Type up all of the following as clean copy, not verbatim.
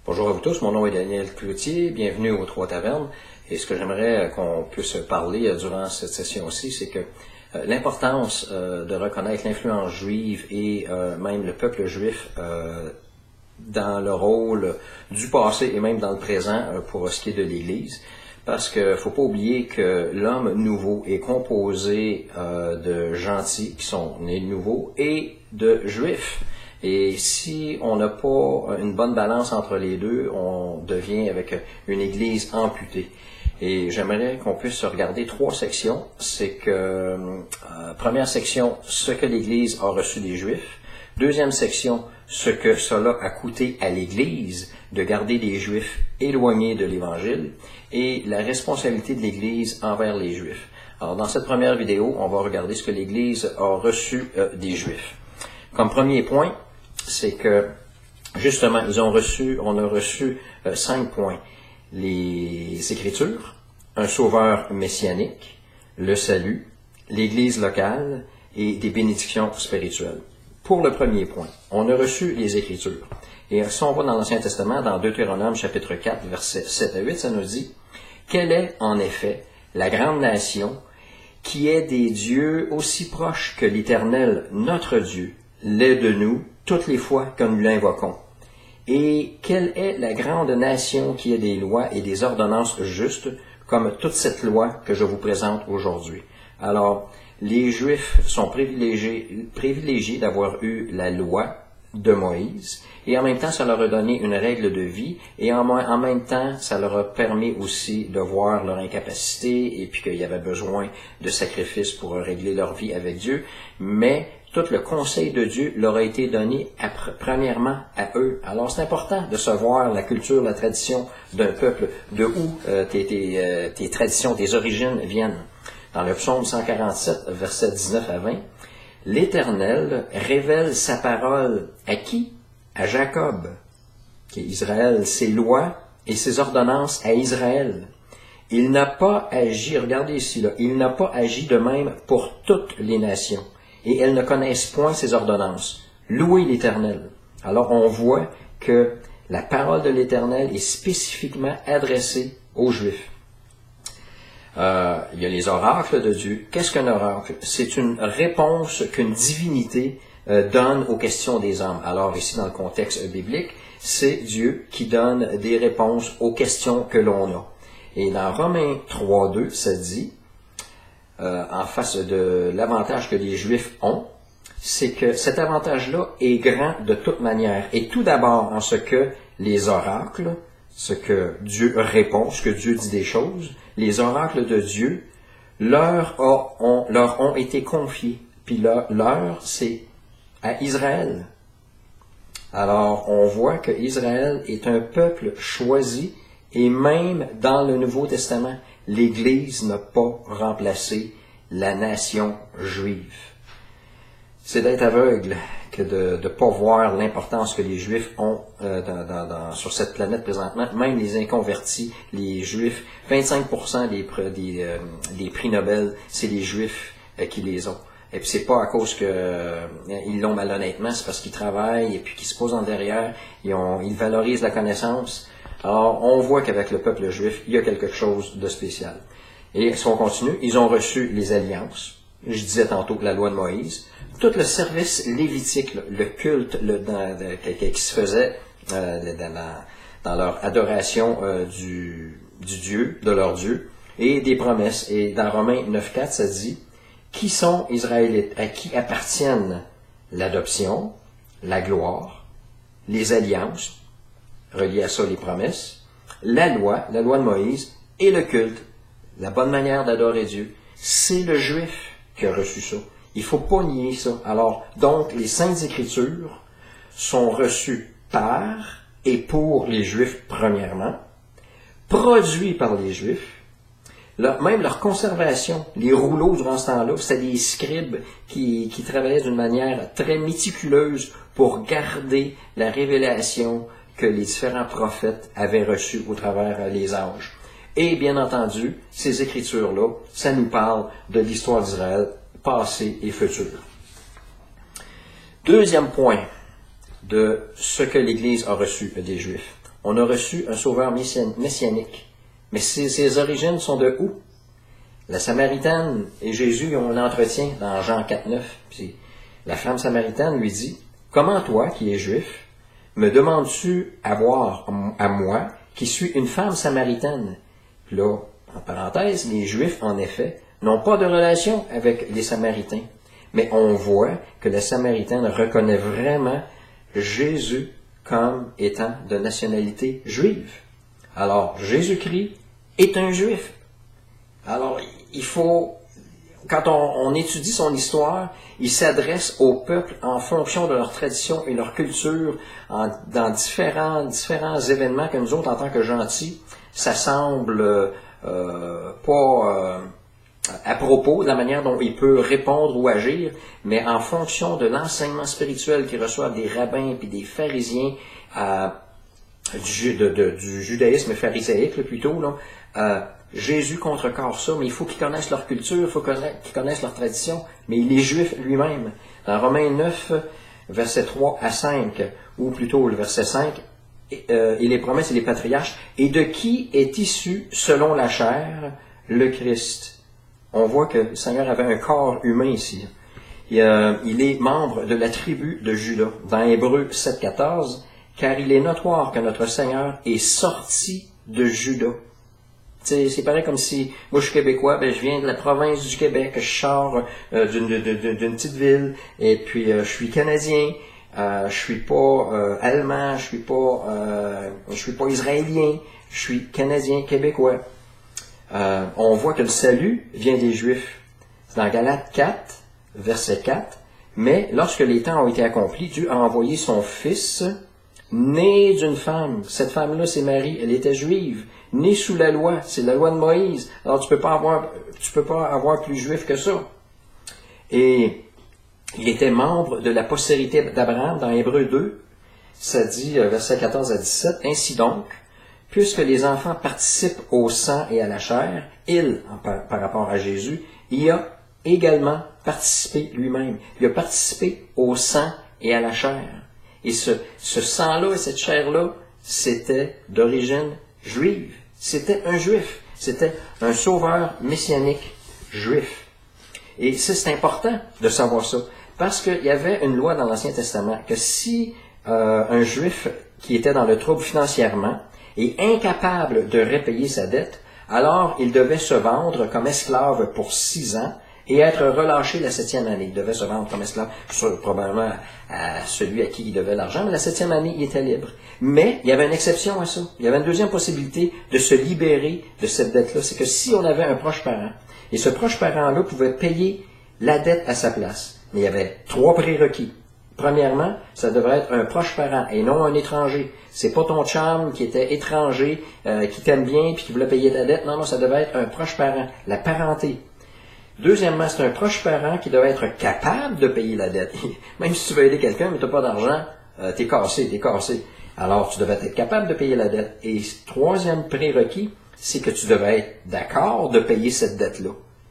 Bonjour à vous tous, mon nom est Daniel Cloutier, bienvenue aux Trois Tavernes. Et ce que j'aimerais qu'on puisse parler durant cette session-ci, c'est que l'importance de reconnaître l'influence juive et même le peuple juif dans le rôle du passé et même dans le présent pour ce qui est de l'Église. Parce qu'il ne faut pas oublier que l'homme nouveau est composé de gentils qui sont nés de nouveau et de juifs. Et si on n'a pas une bonne balance entre les deux, on devient avec une Église amputée. Et j'aimerais qu'on puisse regarder trois sections. C'est que, première section, ce que l'Église a reçu des Juifs. Deuxième section, ce que cela a coûté à l'Église de garder les Juifs éloignés de l'Évangile. Et la responsabilité de l'Église envers les Juifs. Alors, dans cette première vidéo, on va regarder ce que l'Église a reçu des Juifs. Comme premier point, c'est que, justement, on a reçu 5 points. Les Écritures, un sauveur messianique, le salut, l'Église locale et des bénédictions spirituelles. Pour le premier point, on a reçu les Écritures. Et si on va dans l'Ancien Testament, dans Deutéronome chapitre 4, versets 7 à 8, ça nous dit « Quelle est, en effet, la grande nation qui est des dieux aussi proches que l'Éternel, notre Dieu, l'est de nous, toutes les fois que nous l'invoquons. Et quelle est la grande nation qui a des lois et des ordonnances justes, comme toute cette loi que je vous présente aujourd'hui. » Alors, les Juifs sont privilégiés d'avoir eu la loi de Moïse, et en même temps, ça leur a donné une règle de vie, et en même temps, ça leur a permis aussi de voir leur incapacité, et puis qu'il y avait besoin de sacrifices pour régler leur vie avec Dieu, mais tout le conseil de Dieu leur a été donné premièrement à eux. Alors c'est important de savoir la culture, la tradition d'un peuple, de où tes traditions, tes origines viennent. Dans le psaume 147, versets 19 à 20, « L'Éternel révèle sa parole à qui? À Jacob, qui est Israël, ses lois et ses ordonnances à Israël. Il n'a pas agi, regardez ici, là, il n'a pas agi de même pour toutes les nations. Et elles ne connaissent point ses ordonnances. Louez l'Éternel. » Alors on voit que la parole de l'Éternel est spécifiquement adressée aux Juifs. Il y a les oracles de Dieu. Qu'est-ce qu'un oracle? C'est une réponse qu'une divinité donne aux questions des hommes. Alors ici, dans le contexte biblique, c'est Dieu qui donne des réponses aux questions que l'on a. Et dans Romains 3.2, ça dit, en face de l'avantage que les Juifs ont, c'est que cet avantage-là est grand de toute manière. Et tout d'abord en ce que les oracles, ce que Dieu répond, ce que Dieu dit des choses, les oracles de Dieu leur ont été confiés. Puis leur, c'est à Israël. Alors, on voit que Israël est un peuple choisi, et même dans le Nouveau Testament, l'Église n'a pas remplacé la nation juive. C'est d'être aveugle que de ne pas voir l'importance que les Juifs ont sur cette planète présentement. Même les inconvertis, les Juifs, 25% des prix Nobel, c'est les Juifs qui les ont. Et puis c'est pas à cause qu'ils l'ont malhonnêtement, c'est parce qu'ils travaillent et puis qu'ils se posent en derrière, ils valorisent la connaissance. Alors, on voit qu'avec le peuple juif, il y a quelque chose de spécial. Et si on continue, ils ont reçu les alliances. Je disais tantôt la loi de Moïse. Tout le service lévitique, le culte qui se faisait dans leur adoration du Dieu, de leur Dieu, et des promesses. Et dans Romains 9.4, ça dit, « Qui sont Israélites? À qui appartiennent l'adoption, la gloire, les alliances, relié à ça les promesses, la loi de Moïse et le culte, la bonne manière d'adorer Dieu. » C'est le Juif qui a reçu ça. Il ne faut pas nier ça. Alors, donc, les Saintes Écritures sont reçues par et pour les Juifs premièrement, produits par les Juifs, même leur conservation, les rouleaux durant ce temps-là, c'était des scribes qui travaillaient d'une manière très méticuleuse pour garder la révélation que les différents prophètes avaient reçue au travers les âges. Et bien entendu, ces écritures-là, ça nous parle de l'histoire d'Israël, passée et future. Deuxième point de ce que l'Église a reçu des Juifs. On a reçu un sauveur messianique. Mais ses origines sont de où? La Samaritaine et Jésus ont un entretien dans Jean 4,9. Puis la femme samaritaine lui dit, « Comment toi, qui es juif, me demandes-tu à voir à moi, qui suis une femme samaritaine? » Puis là, en parenthèse, les Juifs, en effet, n'ont pas de relation avec les Samaritains. Mais on voit que la Samaritaine reconnaît vraiment Jésus comme étant de nationalité juive. Alors, Jésus-Christ est un Juif. Alors, il faut, quand on étudie son histoire, il s'adresse au peuple en fonction de leur tradition et leur culture, dans différents événements que nous autres, en tant que gentils, ça semble pas à propos de la manière dont il peut répondre ou agir, mais en fonction de l'enseignement spirituel qu'ils reçoivent des rabbins et des pharisiens du judaïsme pharisaïque plutôt, là, Jésus contrecarre ça, mais il faut qu'ils connaissent leur culture, il faut qu'ils connaissent leur tradition, mais il est juif lui-même. Dans Romains 9, versets 3 à 5, ou plutôt le verset 5, et les promesses et les patriarches, et de qui est issu, selon la chair, le Christ. On voit que le Seigneur avait un corps humain ici. Il est membre de la tribu de Juda. Dans Hébreux 7, 14, car il est notoire que notre Seigneur est sorti de Juda. C'est pareil comme si, moi je suis québécois, je viens de la province du Québec, je sors d'une petite ville, et puis je suis canadien, je suis pas allemand, je suis pas israélien, je suis canadien, québécois. On voit que le salut vient des Juifs. C'est dans Galates 4, verset 4, mais lorsque les temps ont été accomplis, Dieu a envoyé son Fils, né d'une femme. Cette femme-là, c'est Marie, elle était juive. Né sous la loi, c'est la loi de Moïse. Alors tu peux pas avoir plus juif que ça. Et il était membre de la postérité d'Abraham dans Hébreux 2. Ça dit, versets 14 à 17, ainsi donc, puisque les enfants participent au sang et à la chair, par rapport à Jésus, il a également participé lui-même. Il a participé au sang et à la chair. Et ce sang-là et cette chair-là, c'était d'origine juive. C'était un juif. C'était un sauveur messianique juif. Et c'est important de savoir ça. Parce qu'il y avait une loi dans l'Ancien Testament que si un juif qui était dans le trouble financièrement est incapable de repayer sa dette, alors il devait se vendre comme esclave pour 6 ans et être relâché la 7e année. Il devait se vendre comme esclave, probablement à celui à qui il devait l'argent, mais la 7e année, il était libre. Mais il y avait une exception à ça. Il y avait une deuxième possibilité de se libérer de cette dette-là. C'est que si on avait un proche parent, et ce proche parent-là pouvait payer la dette à sa place, mais il y avait 3 prérequis. Premièrement, ça devrait être un proche parent et non un étranger. C'est pas ton chum qui était étranger, qui t'aime bien puis qui voulait payer ta dette. Non, ça devait être un proche parent, la parenté. Deuxièmement, c'est un proche parent qui devait être capable de payer la dette. Même si tu veux aider quelqu'un, mais tu n'as pas d'argent, t'es cassé. Alors, tu devais être capable de payer la dette. Et troisième prérequis, c'est que tu devais être d'accord de payer cette dette-là.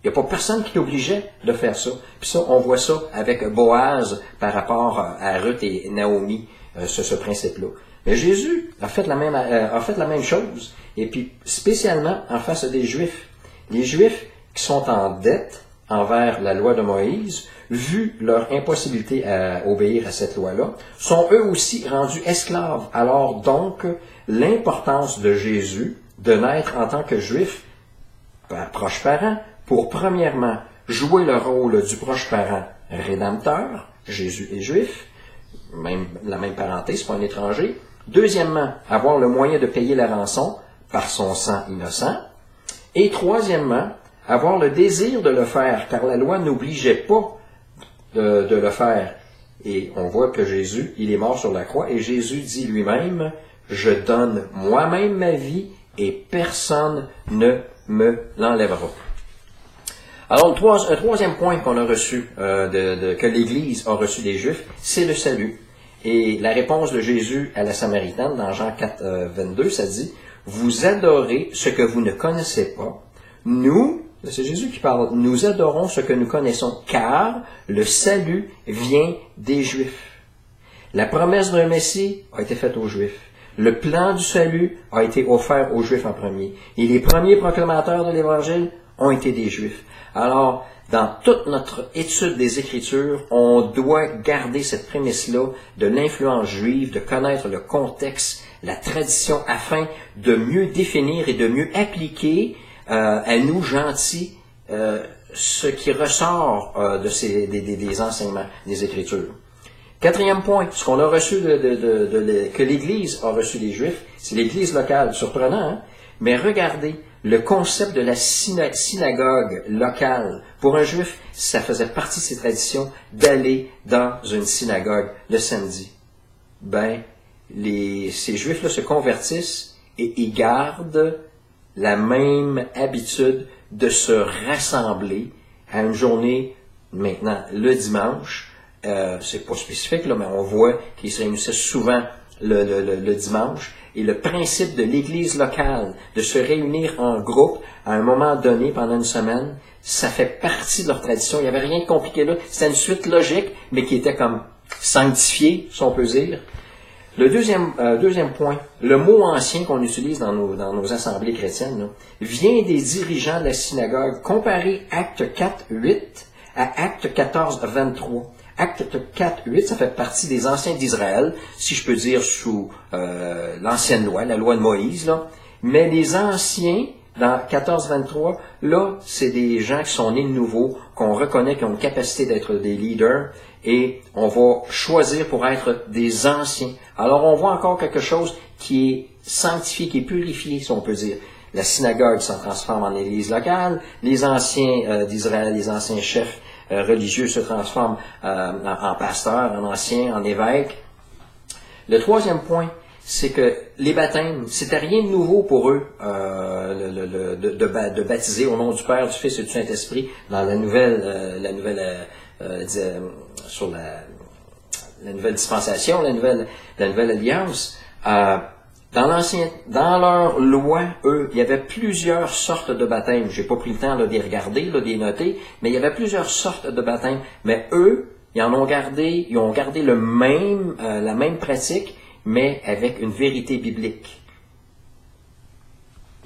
Il n'y a pas personne qui t'obligeait de faire ça. Puis ça, on voit ça avec Boaz par rapport à Ruth et Naomi, ce principe-là. Mais Jésus a fait la même chose. Et puis, spécialement en face des Juifs. Les Juifs qui sont en dette envers la loi de Moïse, vu leur impossibilité à obéir à cette loi-là, sont eux aussi rendus esclaves. Alors donc, l'importance de Jésus de naître en tant que Juif, proche parent, pour premièrement jouer le rôle du proche parent rédempteur, Jésus est Juif, la même parenté, c'est pas un étranger. Deuxièmement, avoir le moyen de payer la rançon par son sang innocent. Et troisièmement, avoir le désir de le faire, car la loi n'obligeait pas de le faire. Et on voit que Jésus, il est mort sur la croix, et Jésus dit lui-même, « Je donne moi-même ma vie, et personne ne me l'enlèvera. » Alors, un troisième point qu'on a reçu, que l'Église a reçu des Juifs, c'est le salut. Et la réponse de Jésus à la Samaritaine, dans Jean 4, 22, ça dit, « Vous adorez ce que vous ne connaissez pas. Nous, c'est Jésus qui parle, nous adorons ce que nous connaissons, car le salut vient des Juifs. » La promesse d'un Messie a été faite aux Juifs. Le plan du salut a été offert aux Juifs en premier. Et les premiers proclamateurs de l'Évangile ont été des Juifs. Alors, dans toute notre étude des Écritures, on doit garder cette prémisse-là de l'influence juive, de connaître le contexte, la tradition, afin de mieux définir et de mieux appliquer à nous, gentils, ce qui ressort des enseignements des Écritures. Quatrième point, ce qu'on a reçu que l'Église a reçu des Juifs, c'est l'Église locale. Surprenant, hein? Mais regardez, le concept de la synagogue locale, pour un Juif, ça faisait partie de ses traditions d'aller dans une synagogue le samedi. Ces Juifs-là se convertissent et ils gardent la même habitude de se rassembler à une journée, maintenant, le dimanche. C'est pas spécifique, là, mais on voit qu'ils se réunissaient souvent le dimanche. Et le principe de l'Église locale, de se réunir en groupe à un moment donné pendant une semaine, ça fait partie de leur tradition. Il n'y avait rien de compliqué là. C'était une suite logique, mais qui était comme sanctifiée, si on peut dire. Le deuxième point, le mot ancien qu'on utilise dans nos assemblées chrétiennes, là, vient des dirigeants de la synagogue. Comparez Acte 4.8 à Acte 14.23. Acte 4.8, ça fait partie des anciens d'Israël, si je peux dire sous l'ancienne loi, la loi de Moïse, là. Mais les anciens, dans 14.23, là, c'est des gens qui sont nés de nouveau, qu'on reconnaît qui ont une capacité d'être des leaders, et on va choisir pour être des anciens. Alors on voit encore quelque chose qui est sanctifié, qui est purifié, si on peut dire. La synagogue s'en transforme en église locale, les anciens d'Israël, les anciens chefs religieux se transforment en pasteurs, en anciens, en évêques. Le troisième point, c'est que les baptêmes, c'était rien de nouveau pour eux de baptiser au nom du Père, du Fils et du Saint-Esprit dans la nouvelle dispensation, la nouvelle alliance. Dans leur loi, eux, il y avait plusieurs sortes de baptêmes. J'ai pas pris le temps de les regarder, de les noter, mais il y avait plusieurs sortes de baptêmes. Mais eux, ils ont gardé la même pratique, mais avec une vérité biblique.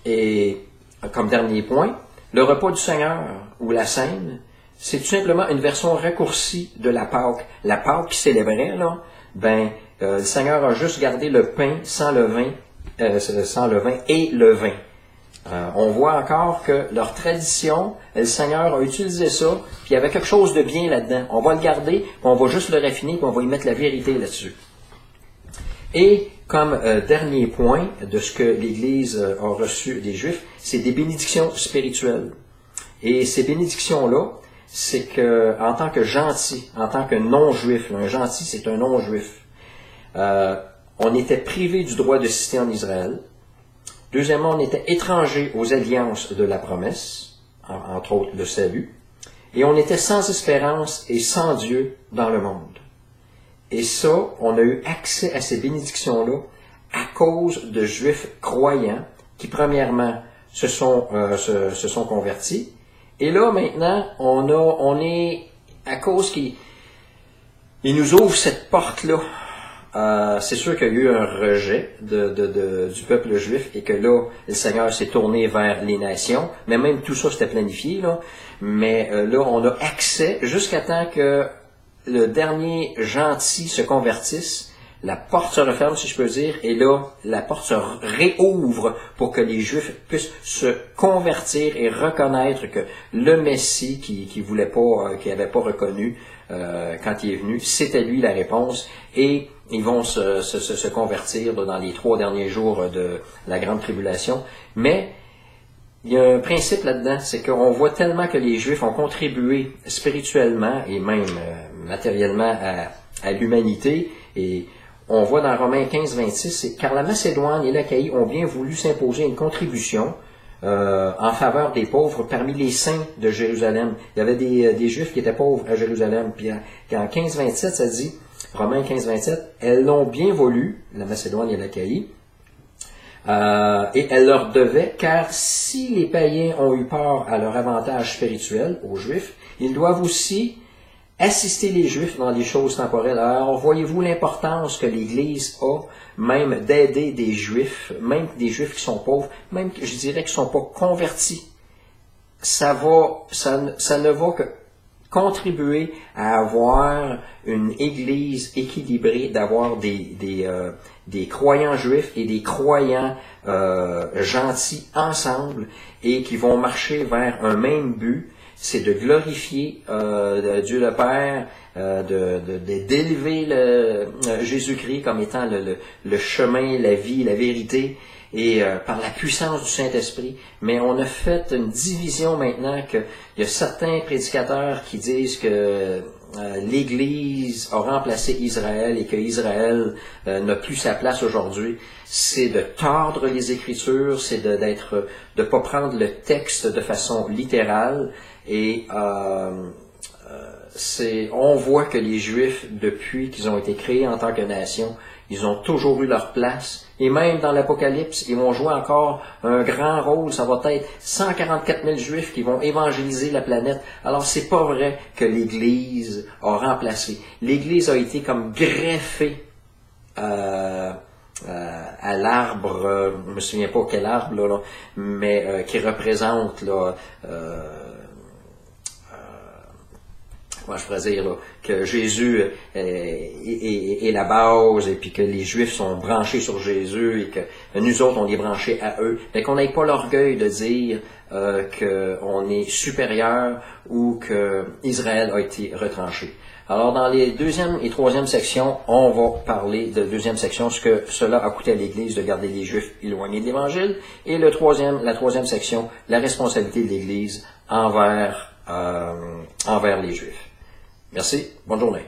Et comme dernier point, le repas du Seigneur ou la Sainte, c'est tout simplement une version raccourcie de la Pâque. La Pâque qui célébrait, là, le Seigneur a juste gardé le pain sans levain et le vin. On voit encore que leur tradition, le Seigneur a utilisé ça, puis il y avait quelque chose de bien là-dedans. On va le garder, puis on va juste le raffiner, puis on va y mettre la vérité là-dessus. Et comme dernier point de ce que l'Église a reçu des Juifs, c'est des bénédictions spirituelles. Et ces bénédictions-là, c'est que en tant que gentil, en tant que non-juif, un gentil, c'est un non-juif. On était privé du droit de cité en Israël. Deuxièmement, on était étranger aux alliances de la promesse, entre autres le salut. Et on était sans espérance et sans Dieu dans le monde. Et ça, on a eu accès à ces bénédictions-là à cause de Juifs croyants qui, premièrement, se sont convertis. Et là, maintenant, on est à cause qu'il nous ouvre cette porte-là. C'est sûr qu'il y a eu un rejet du peuple juif et que là, le Seigneur s'est tourné vers les nations. Mais même tout ça, c'était planifié, là. Mais là, on a accès jusqu'à temps que le dernier gentil se convertisse, la porte se referme, si je peux dire, et là, la porte se réouvre pour que les Juifs puissent se convertir et reconnaître que le Messie qui n'avait pas reconnu quand il est venu, c'était lui la réponse, et ils vont se convertir là, dans les 3 derniers jours de la grande tribulation. Mais il y a un principe là-dedans, c'est qu'on voit tellement que les Juifs ont contribué spirituellement et même matériellement à l'humanité. Et on voit dans Romains 15-26, c'est car la Macédoine et l'Achaïe ont bien voulu s'imposer une contribution en faveur des pauvres parmi les saints de Jérusalem. Il y avait des Juifs qui étaient pauvres à Jérusalem. Puis en 15-27, ça dit, Romains 15-27, elles l'ont bien voulu, la Macédoine et l'Achaïe, et elle leur devait, car si les païens ont eu part à leur avantage spirituel, aux Juifs, ils doivent aussi assister les Juifs dans les choses temporelles. Alors, voyez-vous l'importance que l'Église a, même d'aider des Juifs, même des Juifs qui sont pauvres, même, je dirais, qui ne sont pas convertis. Ça ne va que contribuer à avoir une Église équilibrée, d'avoir des croyants juifs et des croyants gentils ensemble et qui vont marcher vers un même but, c'est de glorifier Dieu le Père, d'élever Jésus-Christ comme étant le chemin, la vie, la vérité, et par la puissance du Saint-Esprit. Mais on a fait une division maintenant qu'il y a certains prédicateurs qui disent que l'Église a remplacé Israël et que Israël n'a plus sa place aujourd'hui. C'est de tordre les Écritures, c'est de pas prendre le texte de façon littérale. Et on voit que les Juifs, depuis qu'ils ont été créés en tant que nation, ils ont toujours eu leur place. Et même dans l'Apocalypse, ils vont jouer encore un grand rôle. Ça va être 144 000 Juifs qui vont évangéliser la planète. Alors, c'est pas vrai que l'Église a remplacé. L'Église a été comme greffée à l'arbre, je me souviens pas quel arbre, là, mais qui représente moi je pourrais dire là, que Jésus est la base et puis que les Juifs sont branchés sur Jésus et que nous autres on est branchés à eux. Mais qu'on n'ait pas l'orgueil de dire qu'on est supérieur ou que Israël a été retranché. Alors dans les deuxième et troisième sections, on va parler de deuxième section, ce que cela a coûté à l'Église de garder les Juifs éloignés de l'Évangile, et la troisième section, la responsabilité de l'Église envers les Juifs. Merci, bonne journée.